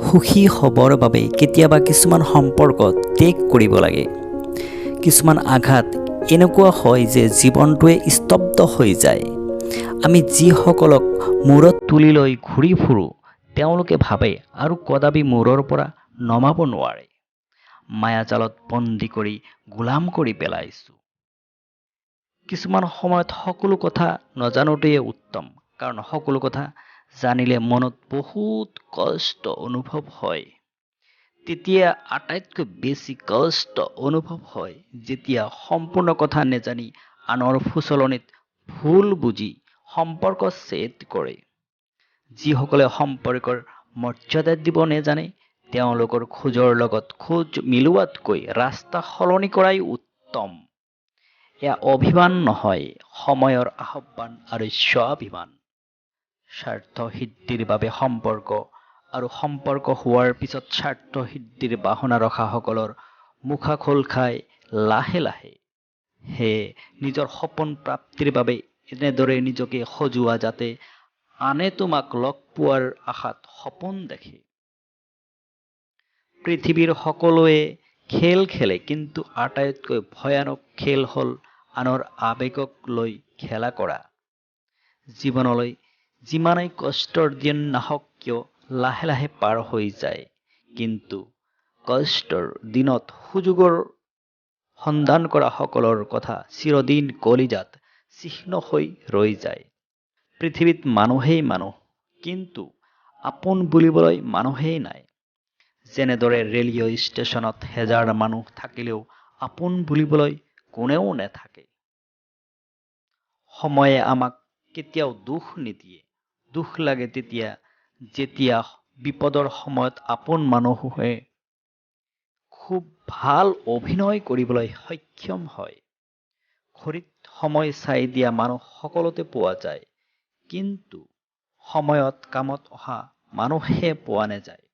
সুখী হ'বৰ বাবে কেতিয়াবা কিছুমান সম্পৰ্ক ত্যাগ কৰিব লাগে। কিছুমান আঘাত এনেকুৱা হয় যে জীৱনটোৱে স্তব্ধ হৈ যায়। আমি যিসকলক মূৰত তুলি লৈ ঘূৰি ফুৰোঁ তেওঁলোকে ভাবে আৰু কদাপি মূৰৰ পৰা নমাব নোৱাৰে। মায়াজালত বন্দী কৰি গোলাম কৰি পেলাইছোঁ। কিছুমান সময়ত সকলো কথা নজানোতেই উত্তম, কাৰণ সকলো কথা জানিলে মনত বহুত কষ্ট অনুভৱ হয়। তেতিয়া আটাইতকৈ বেছি কষ্ট অনুভৱ হয় যেতিয়া সম্পূৰ্ণ কথা নেজানি আনৰ ফুচলনিত ভুল বুজি সম্পৰ্ক ছেদ কৰে। যিসকলে সম্পৰ্কৰ মৰ্যাদা দিব নেজানে তেওঁলোকৰ খোজৰ লগত খোজ মিলোৱাতকৈ ৰাস্তা সলনি কৰাই উত্তম। এয়া অভিমান নহয়, সময়ৰ আহ্বান আৰু স্বাভিমান। স্বাৰ্থ সিদ্ধিৰ বাবে সম্পৰ্ক আৰু সম্পৰ্ক হোৱাৰ পিছত স্বাৰ্থ সিদ্ধিৰ বাহনা ৰখাসকলৰ মুখা খোল খাই লাহে লাহে। সেয়ে নিজৰ সপোন প্ৰাপ্তিৰ বাবে এনেদৰে নিজকে সজোৱা যাতে আনে তোমাক লগ পোৱাৰ আশাত সপোন দেখে। পৃথিৱীৰ সকলোৱে খেল খেলে, কিন্তু আটাইতকৈ ভয়ানক খেল হ'ল আনৰ আৱেগক লৈ খেলা কৰা। জীৱনলৈ যিমানেই কষ্টৰ দিন নাহক কিয় লাহে লাহে পাৰ হৈ যায়, কিন্তু কষ্টৰ দিনত সুযোগৰ সন্ধান কৰা সকলৰ কথা চিৰদিন কলিজাত চিহ্ন হৈ ৰৈ যায়। পৃথিৱীত মানুহেই মানুহ, কিন্তু আপোন বুলিবলৈ মানুহেই নাই। যেনেদৰে ৰেলৱে ষ্টেচনত হেজাৰ মানুহ থাকিলেও আপোন বুলিবলৈ কোনেও নেথাকে। সময়ে আমাক কেতিয়াও দুখ নিদিয়ে। দুখ লাগে তেতিয়া যেতিয়া বিপদৰ সময়ত আপোন মানুহে খুব ভাল অভিনয় কৰিবলৈ সক্ষম হয়। ঘড়ীত সময় চাই দিয়া মানুহ সকলোতে পোৱা যায়, কিন্তু সময়ত কামত অহা মানুহে পোৱা নাযায়।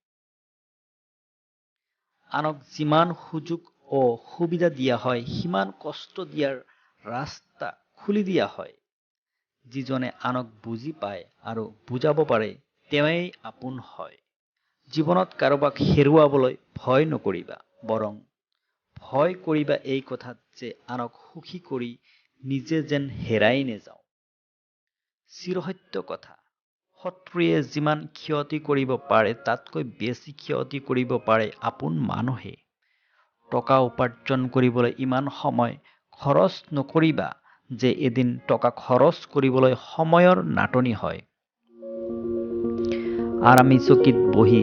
আনক যিমান সুযোগ ও সুবিধা দিয়া হয় সিমান কষ্ট দিয়াৰ ৰাস্তা খুলি দিয়া হয়। যিজনে আনক বুজি পায় আৰু বুজাব পাৰে তেওঁৱেই আপোন হয়। জীৱনত কাৰোবাক হেৰুৱাবলৈ ভয় নকৰিবা, বৰং ভয় কৰিবা এই কথাত যে আনক সুখী কৰি নিজে যেন হেৰাই নেযাওঁ। চিৰসত্য কথা, শত্ৰুৱে যিমান ক্ষতি কৰিব পাৰে তাতকৈ বেছি ক্ষতি কৰিব পাৰে আপোন মানুহে। টকা উপাৰ্জন কৰিবলৈ ইমান সময় খৰচ নকৰিবা যে এদিন টকা খৰচ কৰিবলৈ সময়ৰ নাটনি হয়। আৰামী চকীত বহি